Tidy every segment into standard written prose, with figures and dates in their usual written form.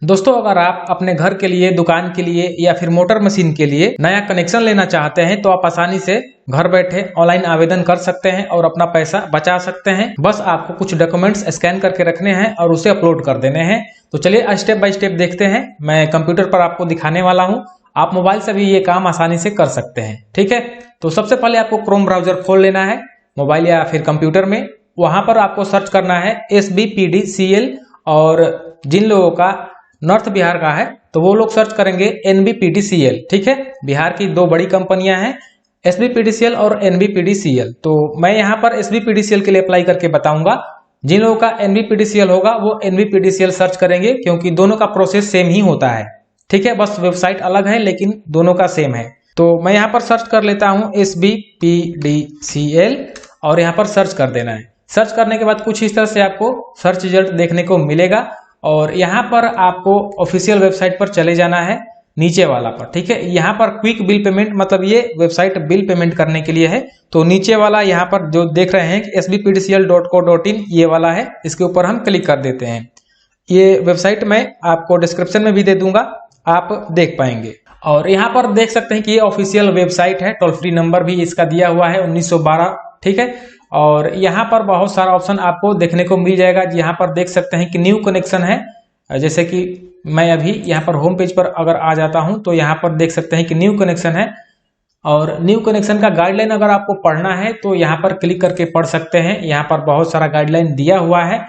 दोस्तों अगर आप अपने घर के लिए, दुकान के लिए या फिर मोटर मशीन के लिए नया कनेक्शन लेना चाहते हैं तो आप आसानी से घर बैठे ऑनलाइन आवेदन कर सकते हैं और अपना पैसा बचा सकते हैं। बस आपको कुछ डॉक्यूमेंट्स स्कैन करके रखने हैं और उसे अपलोड कर देने हैं। तो चलिए स्टेप बाय स्टेप देखते हैं। मैं कंप्यूटर पर आपको दिखाने वाला हूं। आप मोबाइल से भी ये काम आसानी से कर सकते हैं। ठीक है, तो सबसे पहले आपको क्रोम ब्राउजर खोल लेना है मोबाइल या फिर कंप्यूटर में। वहां पर आपको सर्च करना है SBPDCL, और जिन लोगों का नॉर्थ बिहार का है तो वो लोग सर्च करेंगे NBPDCL। ठीक है, बिहार की दो बड़ी कंपनियां हैं SBPDCL और NBPDCL। तो मैं यहाँ पर SBPDCL के लिए अप्लाई करके बताऊंगा। जिन लोगों का NBPDCL होगा वो NBPDCL सर्च करेंगे, क्योंकि दोनों का प्रोसेस सेम ही होता है। ठीक है, बस वेबसाइट अलग है लेकिन दोनों का सेम है। तो मैं यहाँ पर सर्च कर लेता हूँ SBPDCL और यहाँ पर सर्च कर देना है। सर्च करने के बाद कुछ इस तरह से आपको सर्च रिजल्ट देखने को मिलेगा और यहाँ पर आपको ऑफिशियल वेबसाइट पर चले जाना है, नीचे वाला पर। ठीक है, यहाँ पर क्विक बिल पेमेंट, मतलब ये वेबसाइट बिल पेमेंट करने के लिए है। तो नीचे वाला यहाँ पर जो देख रहे हैं कि sbpdcl.co.in, ये वाला है, इसके ऊपर हम क्लिक कर देते हैं। ये वेबसाइट मैं आपको डिस्क्रिप्शन में भी दे दूंगा, आप देख पाएंगे। और यहाँ पर देख सकते हैं कि ये ऑफिशियल वेबसाइट है। टोल फ्री नंबर भी इसका दिया हुआ है 1912। ठीक है, और यहाँ पर बहुत सारा ऑप्शन आपको देखने को मिल जाएगा। यहाँ पर देख सकते हैं कि न्यू कनेक्शन है। जैसे कि मैं अभी यहाँ पर होम पेज पर अगर आ जाता हूँ तो यहाँ पर देख सकते हैं कि न्यू कनेक्शन है। और न्यू कनेक्शन का गाइडलाइन अगर आपको पढ़ना है तो यहाँ पर क्लिक करके पढ़ सकते हैं। यहाँ पर बहुत सारा गाइडलाइन दिया हुआ है,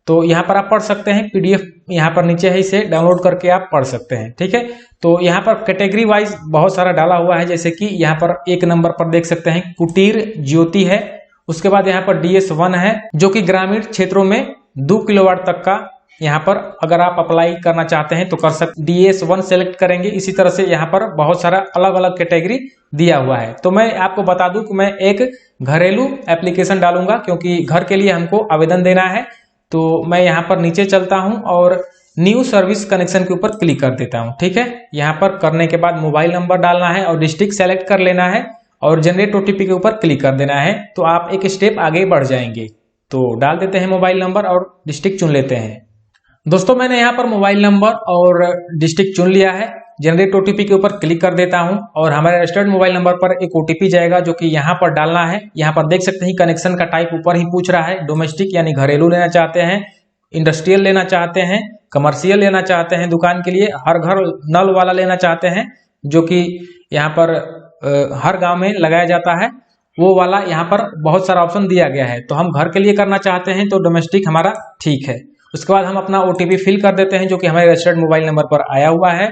तो यहाँ पर आप पढ़ सकते हैं। PDF यहाँ पर नीचे है, इसे डाउनलोड करके आप पढ़ सकते हैं। ठीक है, तो यहाँ पर कैटेगरी वाइज बहुत सारा डाला हुआ है। जैसे कि यहाँ पर 1 नंबर पर देख सकते हैं कुटीर ज्योति है। उसके बाद यहाँ पर DS1 है, जो कि ग्रामीण क्षेत्रों में 2 किलोवाट तक का यहाँ पर अगर आप अप्लाई करना चाहते हैं तो कर सकते। DS1 सेलेक्ट करेंगे। इसी तरह से यहाँ पर बहुत सारा अलग अलग कैटेगरी दिया हुआ है। तो मैं आपको बता दूं कि मैं एक घरेलू एप्लीकेशन डालूंगा, क्योंकि घर के लिए हमको आवेदन देना है। तो मैं यहाँ पर नीचे चलता हूँ और न्यू सर्विस कनेक्शन के ऊपर क्लिक कर देता हूँ। ठीक है, यहाँ पर करने के बाद मोबाइल नंबर डालना है और डिस्ट्रिक्ट सेलेक्ट कर लेना है और जनरेट OTP के ऊपर क्लिक कर देना है। तो आप एक स्टेप आगे बढ़ जाएंगे। तो डाल देते हैं मोबाइल नंबर और डिस्ट्रिक्ट चुन लेते हैं। दोस्तों मैंने यहाँ पर मोबाइल नंबर और डिस्ट्रिक्ट चुन लिया है। जनरेट OTP के ऊपर क्लिक कर देता हूँ और हमारे रजिस्टर्ड मोबाइल नंबर पर एक OTP जाएगा, जो कि यहाँ पर डालना है। यहाँ पर देख सकते हैं कनेक्शन का टाइप ऊपर ही पूछ रहा है। डोमेस्टिक यानी घरेलू लेना चाहते हैं, इंडस्ट्रियल लेना चाहते हैं, कमर्शियल लेना चाहते हैं, दुकान के लिए, हर घर नल वाला लेना चाहते हैं, जो कि यहाँ पर हर गांव में लगाया जाता है, वो वाला यहाँ पर बहुत सारा ऑप्शन दिया गया है। तो हम घर के लिए करना चाहते हैं तो डोमेस्टिक हमारा ठीक है। उसके बाद हम अपना OTP फिल कर देते हैं, जो कि हमारे रजिस्टर्ड मोबाइल नंबर पर आया हुआ है।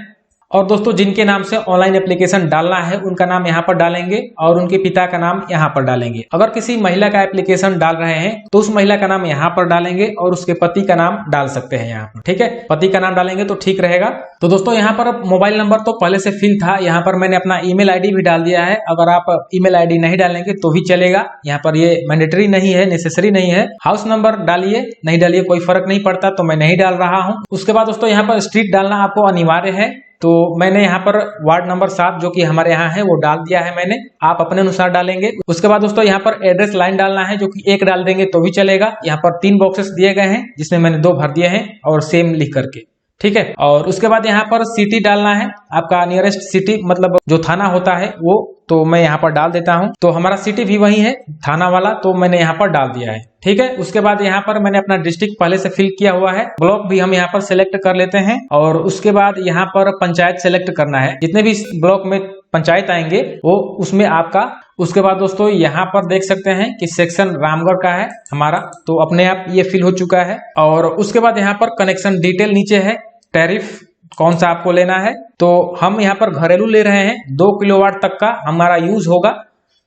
और दोस्तों जिनके नाम से ऑनलाइन एप्लीकेशन डालना है उनका नाम यहाँ पर डालेंगे और उनके पिता का नाम यहाँ पर डालेंगे। अगर किसी महिला का एप्लीकेशन डाल रहे हैं तो उस महिला का नाम यहाँ पर डालेंगे और उसके पति का नाम डाल सकते हैं यहाँ पर। ठीक है, पति का नाम डालेंगे तो ठीक रहेगा। तो दोस्तों यहाँ पर मोबाइल नंबर तो पहले से फिल था, यहाँ पर मैंने अपना ईमेल ID भी डाल दिया है। अगर आप ईमेल ID नहीं डालेंगे तो भी चलेगा, यहाँ पर ये मैंडेटरी नहीं है, नेसेसरी नहीं है। हाउस नंबर डालिए नहीं डालिए कोई फर्क नहीं पड़ता, तो मैं नहीं डाल रहा हूँ। उसके बाद दोस्तों यहाँ पर स्ट्रीट डालना आपको अनिवार्य है। तो मैंने यहाँ पर वार्ड नंबर 7 जो कि हमारे यहाँ है वो डाल दिया है मैंने, आप अपने अनुसार डालेंगे। उसके बाद दोस्तों यहाँ पर एड्रेस लाइन डालना है, जो कि 1 डाल देंगे तो भी चलेगा। यहाँ पर 3 बॉक्सेस दिए गए हैं, जिसमें मैंने 2 भर दिए हैं और सेम लिख करके। ठीक है, और उसके बाद यहाँ पर सिटी डालना है, आपका नियरेस्ट सिटी, मतलब जो थाना होता है वो। तो मैं यहाँ पर डाल देता हूँ। तो हमारा सिटी भी वही है, थाना वाला, तो मैंने यहाँ पर डाल दिया है। ठीक है, उसके बाद यहाँ पर मैंने अपना डिस्ट्रिक्ट पहले से फिल किया हुआ है। ब्लॉक भी हम यहाँ पर सिलेक्ट कर लेते हैं और उसके बाद यहाँ पर पंचायत सेलेक्ट करना है। जितने भी ब्लॉक में पंचायत आएंगे वो उसमें आपका। उसके बाद दोस्तों यहाँ पर देख सकते हैं कि सेक्शन रामगढ़ का है हमारा, तो अपने आप ये फिल हो चुका है। और उसके बाद यहाँ पर कनेक्शन डिटेल नीचे है, टैरिफ कौन सा आपको लेना है। तो हम यहाँ पर घरेलू ले रहे हैं, 2 किलोवाट तक का हमारा यूज होगा।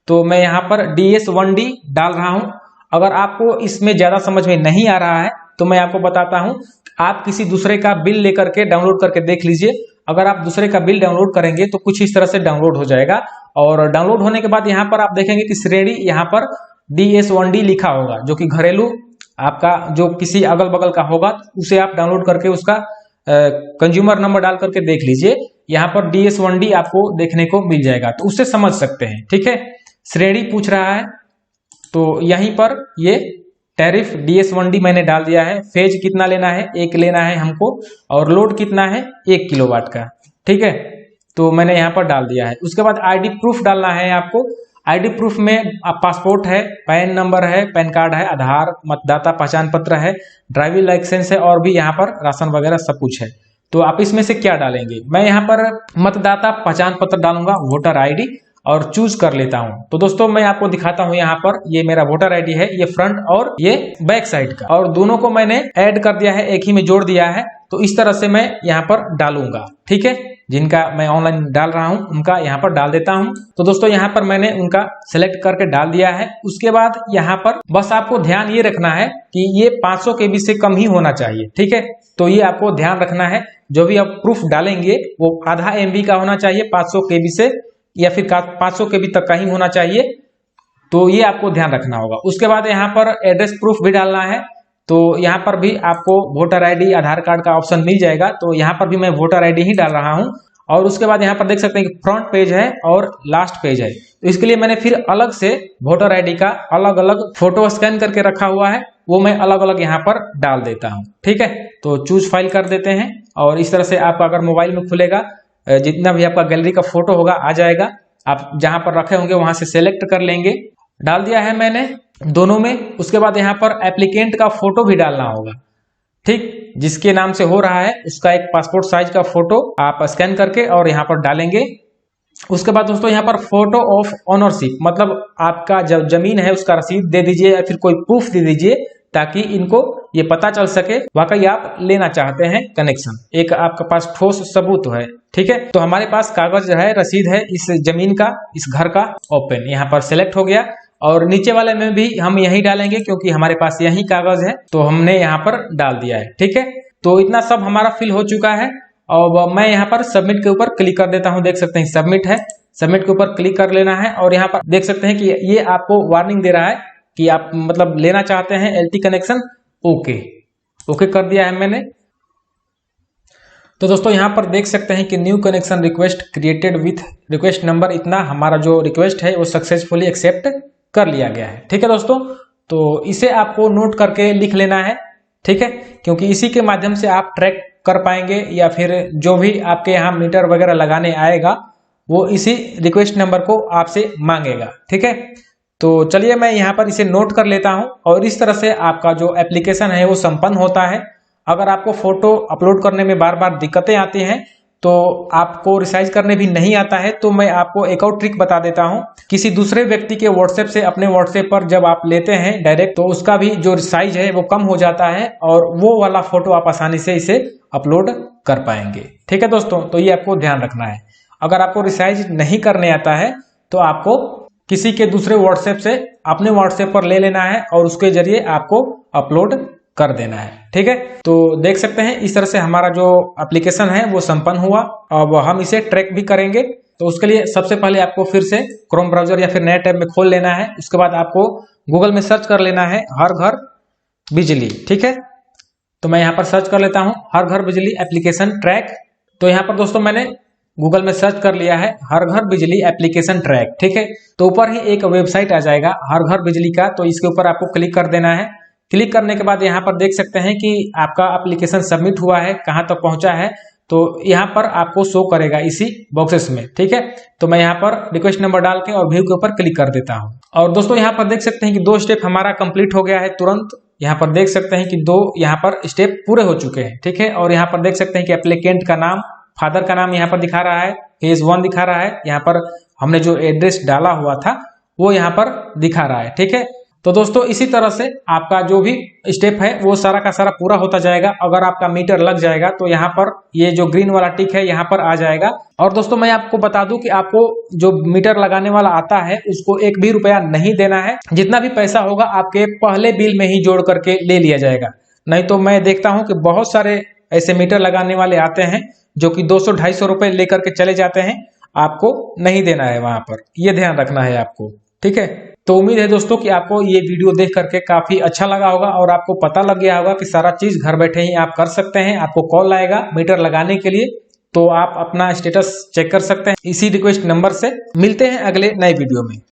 तो मैं यहाँ पर DS1D डाल रहा हूँ। अगर आपको इसमें ज्यादा समझ में नहीं आ रहा है तो मैं आपको बताता हूँ, आप किसी दूसरे का बिल लेकर के डाउनलोड करके देख लीजिए। अगर आप दूसरे का बिल डाउनलोड करेंगे तो कुछ इस तरह से डाउनलोड हो जाएगा। और डाउनलोड होने के बाद यहाँ पर आप देखेंगे कि श्रेणी यहाँ पर DS1D लिखा होगा, जो कि घरेलू आपका जो किसी अगल बगल का होगा उसे आप डाउनलोड करके उसका कंज्यूमर नंबर डाल करके देख लीजिए। यहाँ पर DS1D आपको देखने को मिल जाएगा, तो उससे समझ सकते हैं। ठीक है, श्रेणी पूछ रहा है तो यहीं पर ये टैरिफ DS1D मैंने डाल दिया है। फेज कितना लेना है, 1 लेना है हमको, और लोड कितना है 1 किलोवाट का, ठीक है, तो मैंने यहाँ पर डाल दिया है। उसके बाद आईडी प्रूफ डालना है आपको। आईडी प्रूफ में आप पासपोर्ट है, पैन नंबर है, पैन कार्ड है, आधार, मतदाता पहचान पत्र है, ड्राइविंग लाइसेंस है, और भी यहाँ पर राशन वगैरह सब कुछ है। तो आप इसमें से क्या डालेंगे? मैं यहाँ पर मतदाता पहचान पत्र डालूंगा, वोटर आईडी, और चूज कर लेता हूं। तो दोस्तों मैं आपको दिखाता हूं, यहाँ पर ये मेरा वोटर आईडी है, ये फ्रंट और ये बैक साइड का, और दोनों को मैंने ऐड कर दिया है, एक ही में जोड़ दिया है। तो इस तरह से मैं यहाँ पर डालूंगा, ठीक है। जिनका मैं ऑनलाइन डाल रहा हूं उनका यहाँ पर डाल देता हूं। तो दोस्तों यहाँ पर मैंने उनका सेलेक्ट करके डाल दिया है। उसके बाद यहाँ पर बस आपको ध्यान ये रखना है कि ये 500 KB से कम ही होना चाहिए, ठीक है। तो ये आपको ध्यान रखना है, जो भी आप प्रूफ डालेंगे वो आधा MB का होना चाहिए, 500 KB से, या फिर 500 KB तक का ही होना चाहिए। तो ये आपको ध्यान रखना होगा। उसके बाद यहाँ पर एड्रेस प्रूफ भी डालना है। तो यहाँ पर भी आपको वोटर आईडी, आधार कार्ड का ऑप्शन मिल जाएगा। तो यहाँ पर भी मैं वोटर आईडी ही डाल रहा हूँ। और उसके बाद यहाँ पर देख सकते हैं कि फ्रंट पेज है और लास्ट पेज है। तो इसके लिए मैंने फिर अलग से वोटर आईडी का अलग अलग फोटो स्कैन करके रखा हुआ है, वो मैं अलग अलग यहाँ पर डाल देता हूँ, ठीक है। तो चूज फाइल कर देते हैं, और इस तरह से आपका अगर मोबाइल में खुलेगा, जितना भी आपका गैलरी का फोटो होगा आ जाएगा। आप जहां पर रखे होंगे वहां से सेलेक्ट कर लेंगे। डाल दिया है मैंने दोनों में। उसके बाद यहाँ पर एप्लीकेंट का फोटो भी डालना होगा, ठीक। जिसके नाम से हो रहा है उसका एक पासपोर्ट साइज का फोटो आप स्कैन करके और यहाँ पर डालेंगे। उसके बाद दोस्तों यहाँ पर फोटो ऑफ ओनरशिप, मतलब आपका जब जमीन है उसका रसीद दे दीजिए, या फिर कोई प्रूफ दे दीजिए, ताकि इनको ये पता चल सके वाकई आप लेना चाहते हैं कनेक्शन। एक आपके पास ठोस सबूत है, ठीक है। तो हमारे पास कागज है, रसीद है इस जमीन का, इस घर का। ओपन यहाँ पर सिलेक्ट हो गया, और नीचे वाले में भी हम यही डालेंगे क्योंकि हमारे पास यही कागज है, तो हमने यहाँ पर डाल दिया है, ठीक है। तो इतना सब हमारा फिल हो चुका है। और मैं यहाँ पर सबमिट के ऊपर क्लिक कर देता हूँ। देख सकते हैं सबमिट है, सबमिट के ऊपर क्लिक कर लेना है। और यहाँ पर देख सकते हैं कि ये आपको वार्निंग दे रहा है कि आप मतलब लेना चाहते हैं LT कनेक्शन। ओके कर दिया है मैंने। तो दोस्तों यहाँ पर देख सकते हैं कि new connection request created with request number, इतना हमारा जो रिक्वेस्ट है वो सक्सेसफुली एक्सेप्ट कर लिया गया है, ठीक है दोस्तों। तो इसे आपको नोट करके लिख लेना है, ठीक है, क्योंकि इसी के माध्यम से आप ट्रैक कर पाएंगे, या फिर जो भी आपके यहाँ मीटर वगैरह लगाने आएगा वो इसी रिक्वेस्ट नंबर को आपसे मांगेगा, ठीक है। तो चलिए मैं यहाँ पर इसे नोट कर लेता हूँ, और इस तरह से आपका जो एप्लीकेशन है वो संपन्न होता है। अगर आपको फोटो अपलोड करने में बार बार दिक्कतें आती हैं, तो आपको रिसाइज करने भी नहीं आता है, तो मैं आपको एक और ट्रिक बता देता हूं। किसी दूसरे व्यक्ति के व्हाट्सएप से अपने व्हाट्सएप पर जब आप लेते हैं डायरेक्ट, तो उसका भी जो साइज है वो कम हो जाता है, और वो वाला फोटो आप आसानी से इसे अपलोड कर पाएंगे, ठीक है दोस्तों। तो ये आपको ध्यान रखना है। अगर आपको रिसाइज नहीं करने आता है तो आपको किसी के दूसरे व्हाट्सएप से अपने व्हाट्सएप पर ले लेना है, और उसके जरिए आपको अपलोड कर देना है, ठीक है। तो देख सकते हैं इस तरह से हमारा जो एप्लीकेशन है वो संपन्न हुआ। अब हम इसे ट्रैक भी करेंगे। तो उसके लिए सबसे पहले आपको फिर से क्रोम ब्राउजर या फिर नए टैब में खोल लेना है। उसके बाद आपको गूगल में सर्च कर लेना है हर घर बिजली, ठीक है। तो मैं यहाँ पर सर्च कर लेता हूँ हर घर बिजली एप्लीकेशन ट्रैक। तो यहाँ पर दोस्तों मैंने गूगल में सर्च कर लिया है हर घर बिजली एप्लीकेशन ट्रैक, ठीक है। तो ऊपर ही एक वेबसाइट आ जाएगा हर घर बिजली का, तो इसके ऊपर आपको क्लिक कर देना है। क्लिक करने के बाद यहाँ पर देख सकते हैं कि आपका एप्लीकेशन सबमिट हुआ है, कहाँ तक पहुंचा है। तो यहाँ पर आपको शो करेगा इसी बॉक्सेस में, ठीक है। तो मैं यहाँ पर रिक्वेस्ट नंबर डाल के और व्यू के ऊपर क्लिक कर देता हूँ। और दोस्तों यहाँ पर देख सकते हैं कि 2 स्टेप हमारा कंप्लीट हो गया है तुरंत। यहाँ पर देख सकते हैं कि 2 यहाँ पर स्टेप पूरे हो चुके हैं, ठीक है। और यहाँ पर देख सकते हैं कि एप्लीकेंट का नाम, फादर का नाम यहाँ पर दिखा रहा है, फेज 1 दिखा रहा है। यहाँ पर हमने जो एड्रेस डाला हुआ था वो यहाँ पर दिखा रहा है, ठीक है। तो दोस्तों इसी तरह से आपका जो भी स्टेप है वो सारा का सारा पूरा होता जाएगा। अगर आपका मीटर लग जाएगा तो यहाँ पर ये जो ग्रीन वाला टिक है यहाँ पर आ जाएगा। और दोस्तों मैं आपको बता दूं कि आपको जो मीटर लगाने वाला आता है उसको 1 भी रुपया नहीं देना है। जितना भी पैसा होगा आपके पहले बिल में ही जोड़ करके ले लिया जाएगा। नहीं तो मैं देखता हूँ कि बहुत सारे ऐसे मीटर लगाने वाले आते हैं जो कि 200-250 रुपए लेकर के चले जाते हैं। आपको नहीं देना है वहां पर, ये ध्यान रखना है आपको, ठीक है। तो उम्मीद है दोस्तों कि आपको ये वीडियो देख करके काफी अच्छा लगा होगा, और आपको पता लग गया होगा कि सारा चीज घर बैठे ही आप कर सकते हैं। आपको कॉल आएगा मीटर लगाने के लिए, तो आप अपना स्टेटस चेक कर सकते हैं इसी रिक्वेस्ट नंबर से। मिलते हैं अगले नए वीडियो में।